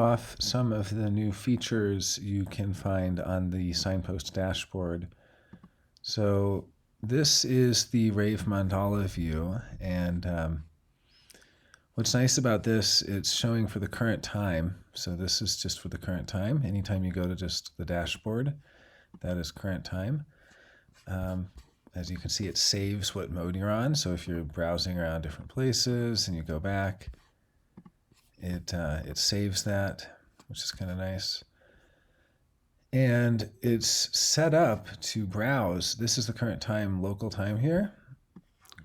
Off some of the new features you can find on the Signpost dashboard. So this is the Rave Mandala view, and what's nice about this, it's showing for the current time. So this is just for the current time. Anytime you go to just the dashboard, that is current time. As you can see, it saves what mode you're on. So if you're browsing around different places and you go back, it saves that, which is kind of nice. And it's set up to browse. This is the current time, local time here,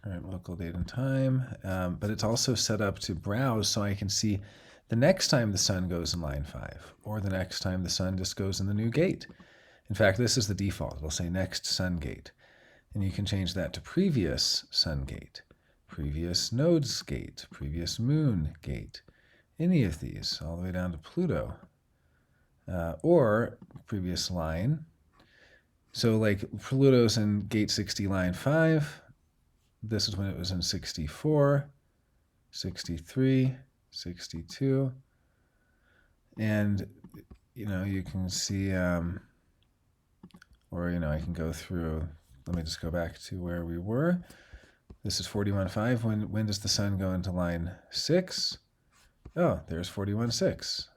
current local date and time. But it's also set up to browse so I can see the next time the sun goes in line 5, or the next time the sun just goes in the new gate. In fact, this is the default. It'll say next sun gate. And you can change that to previous sun gate, previous nodes gate, previous moon gate, any of these, all the way down to Pluto, or previous line. So like Pluto's in gate 60, line 5. This is when it was in 64, 63, 62. And, you can see, or, I can go through. Let me just go back to where we were. This is 41.5. When does the sun go into line 6? Oh, there's 41.6.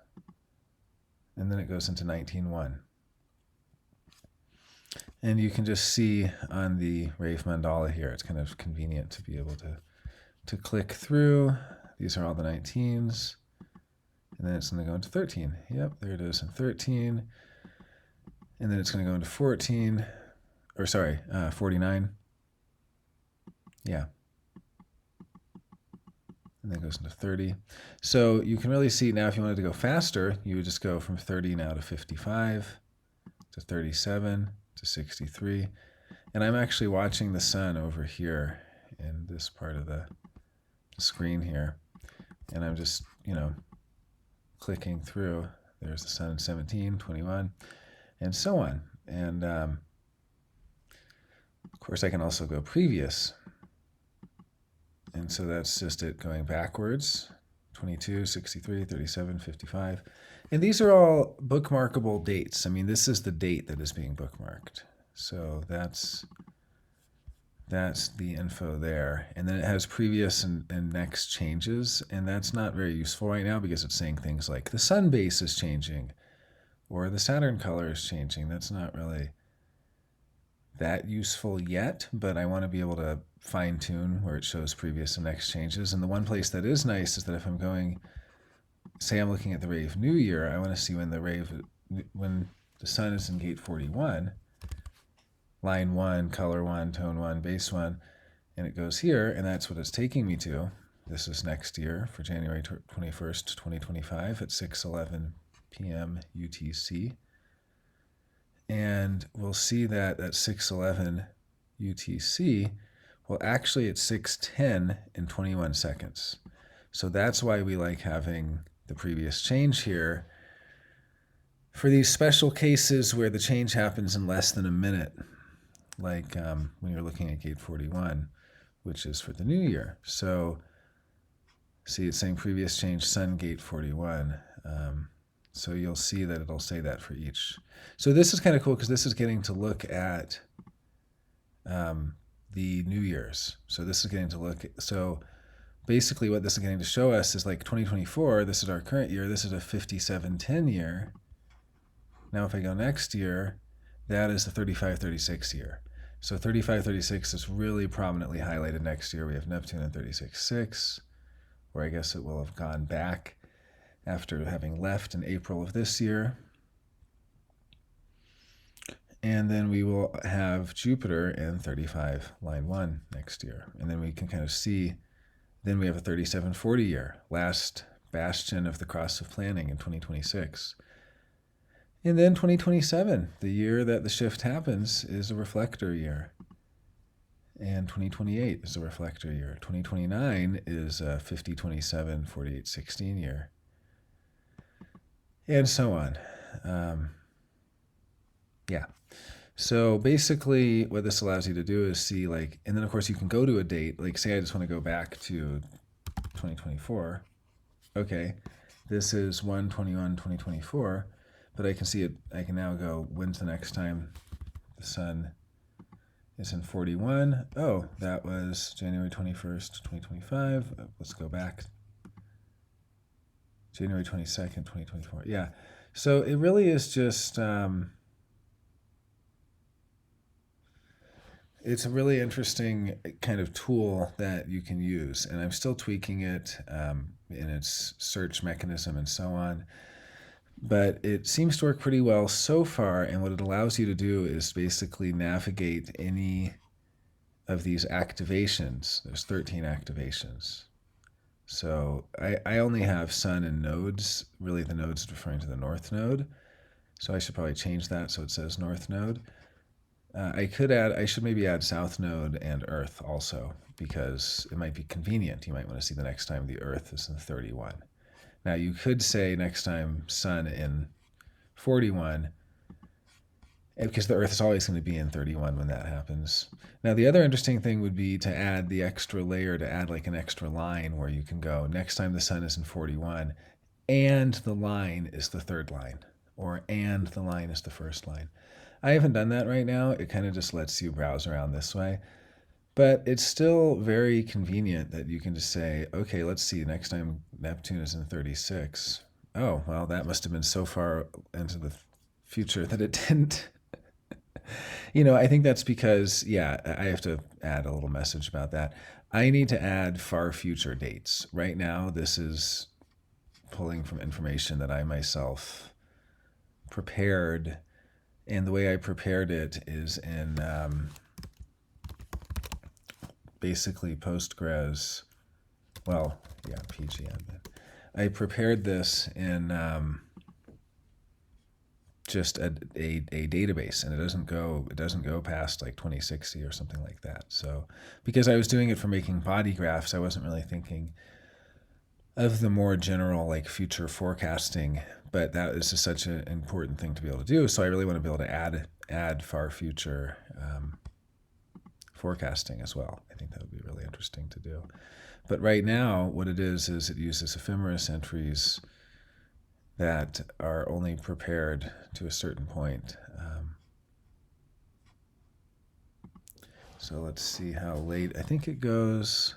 And then it goes into 19.1. And you can just see on the Rave Mandala here, it's kind of convenient to be able to click through. These are all the 19s. And then it's going to go into 13. Yep, there it is in 13. And then it's going to go into 14. Or sorry, 49. Yeah. And then it goes into 30. So you can really see now if you wanted to go faster, you would just go from 30 now to 55, to 37, to 63. And I'm actually watching the sun over here in this part of the screen here. And I'm just, clicking through. There's the sun in 17, 21, and so on. And of course, I can also go previous. And so that's just it going backwards. 22, 63, 37, 55. And these are all bookmarkable dates. I mean, this is the date that is being bookmarked. So that's the info there. And then it has previous and next changes. And that's not very useful right now because it's saying things like the sun base is changing or the Saturn color is changing. That's not really that useful yet, but I want to be able to fine tune where it shows previous and next changes. And the one place that is nice is that if I'm going, say I'm looking at the Rave New Year, I want to see when the sun is in gate 41, line 1, color 1, tone 1, base 1, and it goes here, and that's what it's taking me to. This is next year for January 21st, 2025 at 6:11 p.m. UTC. And we'll see that at 6:11 UTC, well, actually it's 6:10 and 21 seconds. So that's why we like having the previous change here for these special cases where the change happens in less than a minute, like when you're looking at gate 41, which is for the new year. So see, it's saying previous change, sun gate 41. So you'll see that it'll say that for each. So this is kind of cool because this is getting to look at the New Year's. So this is getting to look at, so basically what this is getting to show us is like 2024, this is our current year, this is a 5710 year. Now if I go next year, that is the 3536 year. So 3536 is really prominently highlighted next year. We have Neptune in 36.6, where I guess it will have gone back after having left in April of this year. And then we will have Jupiter in 35, line 1 next year. And then we can kind of see, then we have a 3740 year, last bastion of the cross of planning in 2026. And then 2027, the year that the shift happens, is a reflector year. And 2028 is a reflector year. 2029 is a 50, 27, 48, 16 year. And so on. Yeah. So basically what this allows you to do is see and then of course you can go to a date, say I just want to go back to 2024. Okay. This is 1/21/2024, but I can see it. I can now go, when's the next time the sun is in 41? Oh, that was January 21st, 2025. Let's go back. January 22nd, 2024. Yeah. So it really is just, it's a really interesting kind of tool that you can use. And I'm still tweaking it in its search mechanism and so on. But it seems to work pretty well so far. And what it allows you to do is basically navigate any of these activations. There's 13 activations. So I only have sun and nodes. Really, the nodes is referring to the north node. So I should probably change that so it says north node. I should maybe add south node and earth also, because it might be convenient. You might want to see the next time the earth is in 31. Now you could say next time sun in 41, because the earth is always going to be in 31 when that happens. Now the other interesting thing would be to add the extra layer, to add like an extra line where you can go, next time the sun is in 41, and the line is the third line, or and the line is the first line. I haven't done that right now. It kind of just lets you browse around this way. But it's still very convenient that you can just say, okay, let's see, next time Neptune is in 36. Oh, well, that must have been so far into the future that it didn't. I think that's because, yeah, I have to add a little message about that. I need to add far future dates. Right now, this is pulling from information that I myself prepared. And the way I prepared it is in basically Postgres. Well, yeah, PGN. I prepared this in just a database, and it doesn't go past like 2060 or something like that. So because I was doing it for making body graphs, I wasn't really thinking of the more general like future forecasting, but that is just such an important thing to be able to do. So I really want to be able to add far future forecasting as well. I think that would be really interesting to do. But right now, what it is it uses ephemeris entries that are only prepared to a certain point. So let's see how late. I think it goes.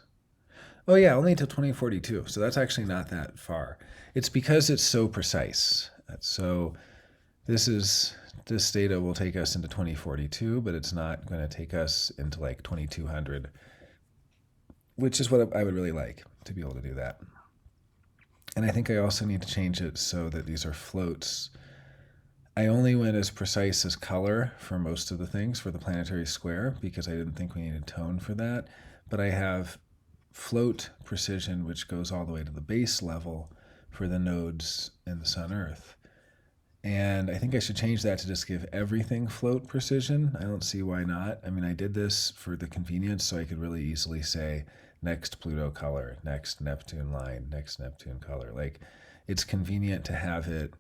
Oh yeah, only until 2042. So that's actually not that far. It's because it's so precise. So this data will take us into 2042, but it's not going to take us into like 2200, which is what I would really like, to be able to do that. And I think I also need to change it so that these are floats. I only went as precise as color for most of the things for the planetary square because I didn't think we needed tone for that. But I have float precision, which goes all the way to the base level for the nodes in the Sun Earth. And I think I should change that to just give everything float precision. I don't see why not. I mean, I did this for the convenience so I could really easily say next Pluto color, next Neptune line, next Neptune color. Like, it's convenient to have it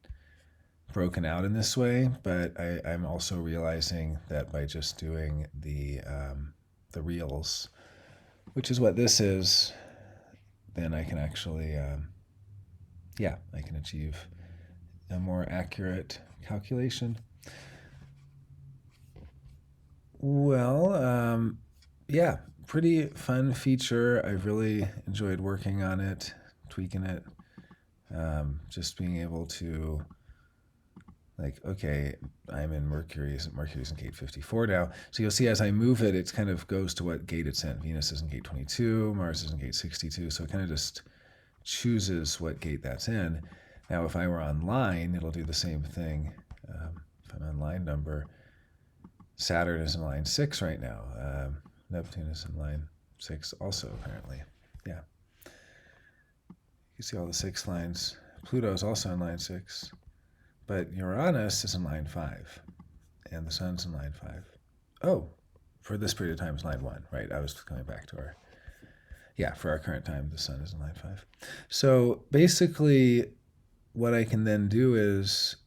broken out in this way, but I'm also realizing that by just doing the reals, which is what this is, then I can actually, I can achieve a more accurate calculation. Well, yeah, pretty fun feature. I've really enjoyed working on it, tweaking it, just being able to, like, okay, I'm in Mercury's in gate 54 now. So you'll see as I move it, it kind of goes to what gate it's in. Venus is in gate 22, Mars is in gate 62. So it kind of just chooses what gate that's in. Now, if I were on line, it'll do the same thing. If I'm on line number, Saturn is in line 6 right now. Neptune is in line 6 also, apparently. Yeah. You see all the 6 lines. Pluto is also in line 6. But Uranus is in line 5. And the Sun's in line 5. Oh, for this period of time, it's line 1, right? I was coming back to our... Yeah, for our current time, the Sun is in line 5. So basically, what I can then do is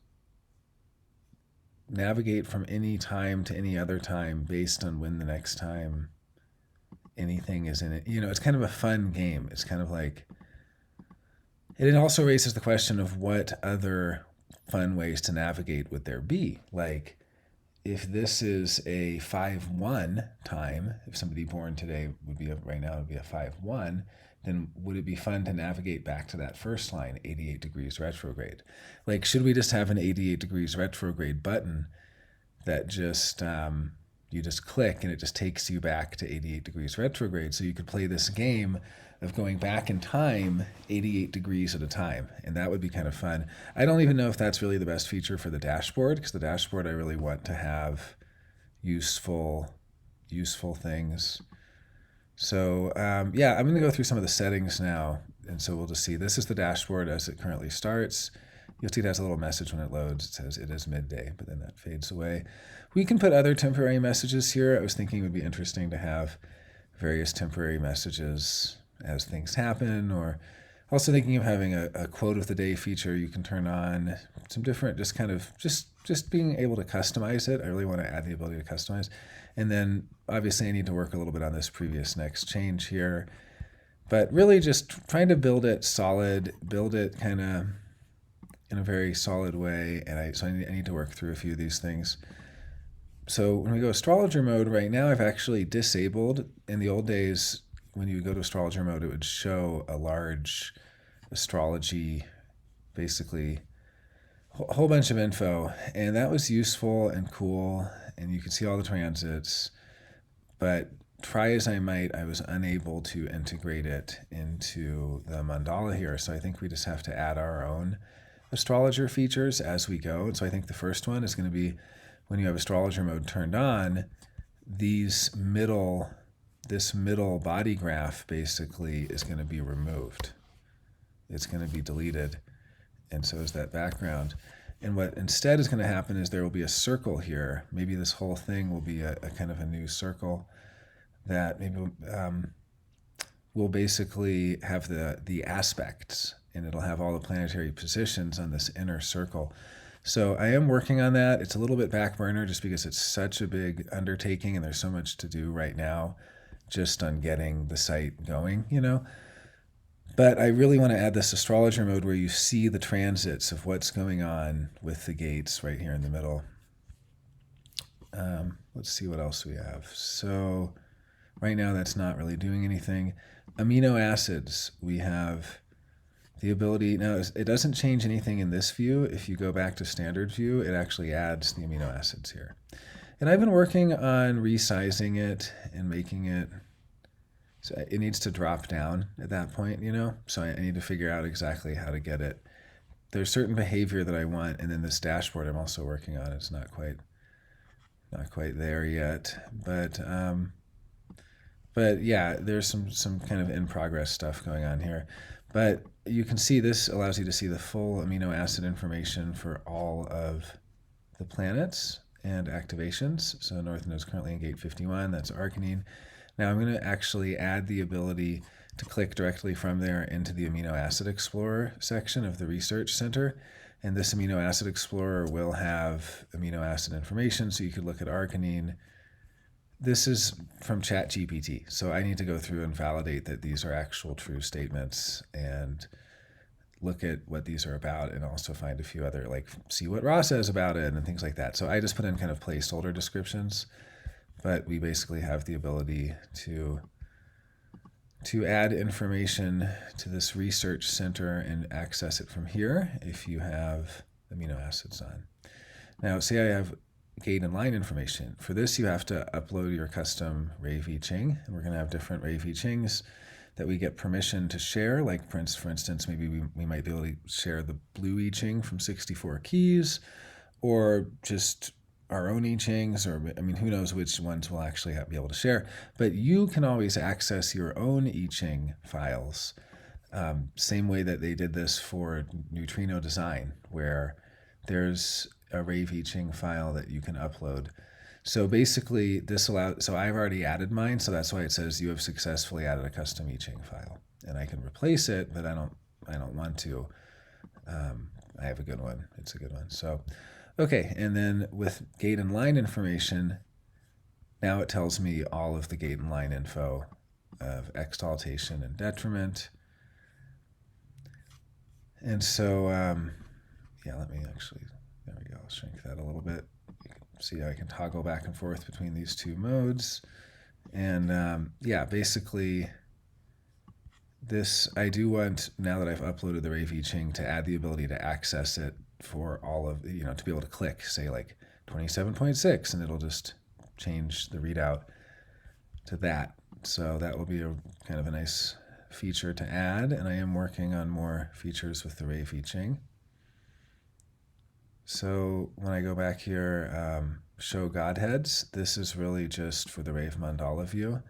navigate from any time to any other time based on when the next time anything is in it. It's kind of a fun game. It's kind of like It also raises the question of what other fun ways to navigate would there be? Like, if this is a 5-1 time, if somebody born today would be right now would be a 5-1, then would it be fun to navigate back to that first line, 88 degrees retrograde? Like, should we just have an 88 degrees retrograde button that just you just click and it just takes you back to 88 degrees retrograde? So you could play this game of going back in time 88 degrees at a time, and that would be kind of fun. I don't even know if that's really the best feature for the dashboard, because the dashboard I really want to have useful things. So yeah, I'm going to go through some of the settings now, and so we'll just see. This is the dashboard as it currently starts. You'll see it has a little message when it loads. It says it is midday, but then that fades away. We can put other temporary messages here. I was thinking it would be interesting to have various temporary messages as things happen, or also thinking of having a quote of the day feature you can turn on. Some different, just kind of just being able to customize it. I really want to add the ability to customize. And then obviously I need to work a little bit on this previous next change here, but really just trying to build it solid, build it kind of in a very solid way. And I need to work through a few of these things. So when we go astrologer mode right now, I've actually disabled. In the old days, when you go to astrologer mode, it would show a large astrology, basically a whole bunch of info, and that was useful and cool, and you could see all the transits. But try as I might, I was unable to integrate it into the mandala here. So I think we just have to add our own astrologer features as we go. And so I think the first one is going to be when you have astrologer mode turned on, this middle body graph basically is going to be removed. It's going to be deleted, and so is that background. And what instead is going to happen is there will be a circle here. Maybe this whole thing will be a kind of a new circle that maybe will basically have the aspects, and it'll have all the planetary positions on this inner circle. So I am working on that. It's a little bit back burner just because it's such a big undertaking and there's so much to do right now just on getting the site going, But I really want to add this astrologer mode where you see the transits of what's going on with the gates right here in the middle. Let's see what else we have. So right now that's not really doing anything. Amino acids, we have the ability, now it doesn't change anything in this view. If you go back to standard view, it actually adds the amino acids here. And I've been working on resizing it and making it, so it needs to drop down at that point, So I need to figure out exactly how to get it. There's certain behavior that I want, and then this dashboard I'm also working on. It's not quite there yet, but yeah, there's some kind of in progress stuff going on here. But you can see this allows you to see the full amino acid information for all of the planets and activations. So North Node is currently in gate 51. That's arginine. Now I'm going to actually add the ability to click directly from there into the Amino Acid Explorer section of the Research Center. And this Amino Acid Explorer will have amino acid information, so you could look at arginine. This is from ChatGPT, so I need to go through and validate that these are actual true statements and look at what these are about, and also find a few other, like see what Ra says about it and things like that. So I just put in kind of placeholder descriptions, but we basically have the ability to add information to this research center and access it from here if you have amino acids on. Now, say I have gate and line information. For this, you have to upload your custom Rave I Ching, and we're going to have different Rave I Chings that we get permission to share. Like, for instance, maybe we might be able to share the blue I Ching from 64 keys, or just our own I Chings, or I mean, who knows which ones we'll actually be able to share. But you can always access your own I Ching files, same way that they did this for neutrino design, where there's a Rave I Ching file that you can upload. So basically this allows, so I've already added mine, so that's why it says you have successfully added a custom I Ching file. And I can replace it, but I don't want to. I have a good one. It's a good one. So, okay, and then with gate and line information, now it tells me all of the gate and line info of exaltation and detriment. And so, yeah, let me actually, there we go, I'll shrink that a little bit. You can see how I can toggle back and forth between these two modes. And yeah, basically, this, I do want, now that I've uploaded the Ray Ching, to add the ability to access it for all of, to be able to click, say like 27.6, and it'll just change the readout to that. So that will be a kind of a nice feature to add, and I am working on more features with the Ray Ching. So when I go back here, show Godheads, this is really just for the Rave Mandala view.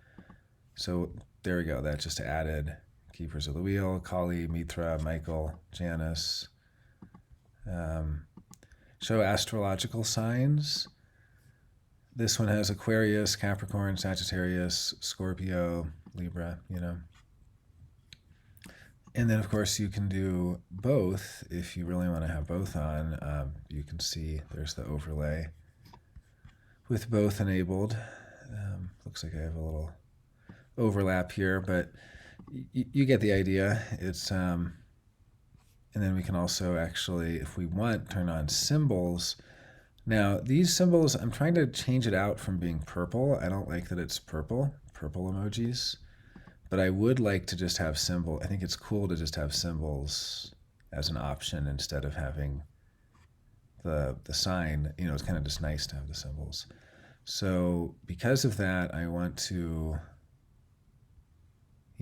So there we go, that just added Keepers of the Wheel, Kali, Mitra, Michael, Janus. Show astrological signs. This one has Aquarius, Capricorn, Sagittarius, Scorpio, Libra, And then, of course, you can do both if you really want to have both on. You can see there's the overlay with both enabled. Looks like I have a little overlap here, but you get the idea. It's and then we can also actually, if we want, turn on symbols. Now, these symbols, I'm trying to change it out from being purple. I don't like that it's purple emojis. But I would like to just have symbol. I think it's cool to just have symbols as an option instead of having the sign. It's kind of just nice to have the symbols. So because of that, I want to,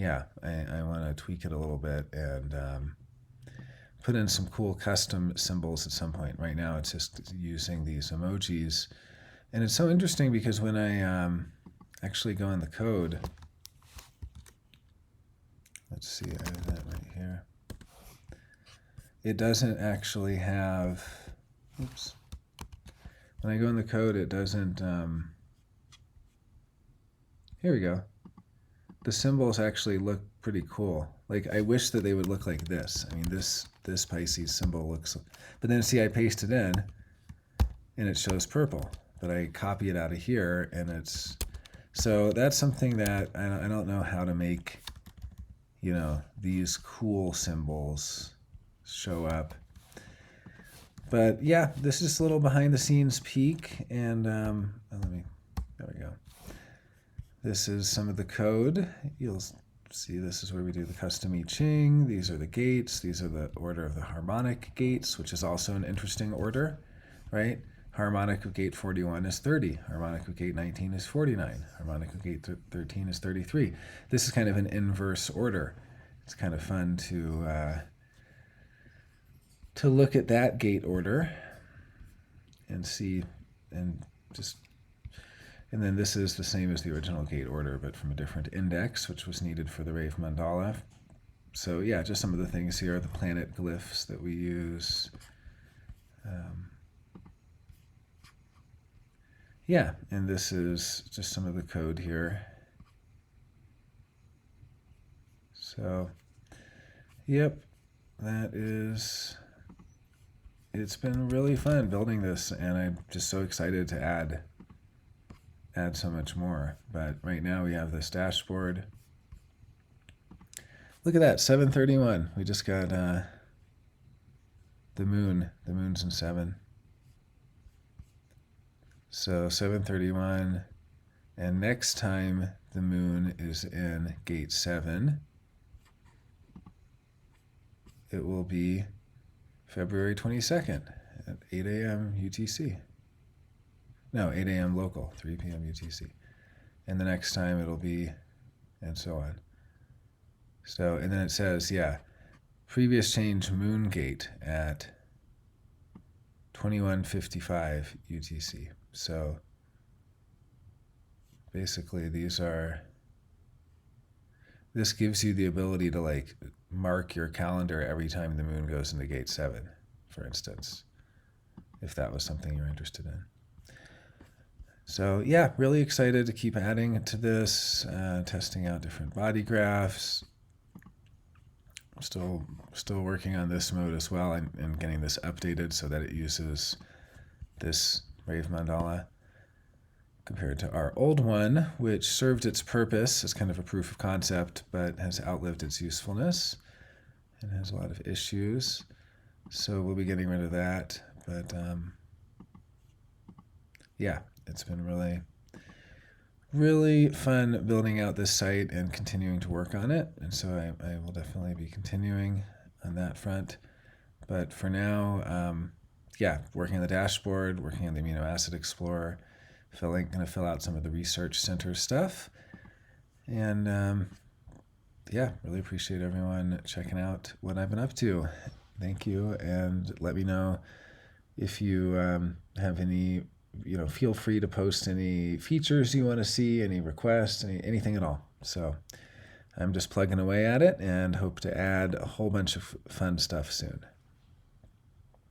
I want to tweak it a little bit and put in some cool custom symbols at some point. Right now, it's just using these emojis. And it's so interesting because when I actually go in the code, let's see, I have that right here. It doesn't actually have, oops. When I go in the code, it doesn't, here we go. The symbols actually look pretty cool. Like, I wish that they would look like this. I mean, this Pisces symbol looks, but then see, I paste it in, and it shows purple. But I copy it out of here, and it's, so that's something that I don't know how to make, these cool symbols show up. But yeah, this is a little behind the scenes peek, and there we go. This is some of the code. You'll see this is where we do the custom I Ching. These are the gates. These are the order of the harmonic gates, which is also an interesting order, right? Harmonic of gate 41 is 30. Harmonic of gate 19 is 49. Harmonic of gate 13 is 33. This is kind of an inverse order. It's kind of fun to look at that gate order and see, and then this is the same as the original gate order, but from a different index, which was needed for the Rave Mandala. So yeah, just some of the things here, the planet glyphs that we use. Yeah, and this is just some of the code here. So, yep, it's been really fun building this, and I'm just so excited to add so much more. But right now we have this dashboard. Look at that, 7:31. We just got the moon. The moon's in 7. So 7:31, and next time the moon is in gate 7, it will be February 22nd at 8 a.m. UTC. No, 8 a.m. local, 3 p.m. UTC. And the next time it'll be, and so on. So, and then it says, yeah, previous change moon gate at 21:55 UTC. So basically this gives you the ability to like mark your calendar every time the moon goes into gate 7, for instance, if that was something you're interested in. So yeah, really excited to keep adding to this, testing out different body graphs. Still working on this mode as well, and getting this updated so that it uses this Rave Mandala compared to our old one, which served its purpose as kind of a proof of concept, but has outlived its usefulness. and has a lot of issues. So we'll be getting rid of that. But yeah, it's been really fun building out this site and continuing to work on it. And so I will definitely be continuing on that front. But for now, yeah, working on the dashboard, working on the amino acid explorer, going to fill out some of the research center stuff. And yeah, really appreciate everyone checking out what I've been up to. Thank you, and let me know if you have any, feel free to post any features you want to see, any requests, anything at all. So I'm just plugging away at it and hope to add a whole bunch of fun stuff soon.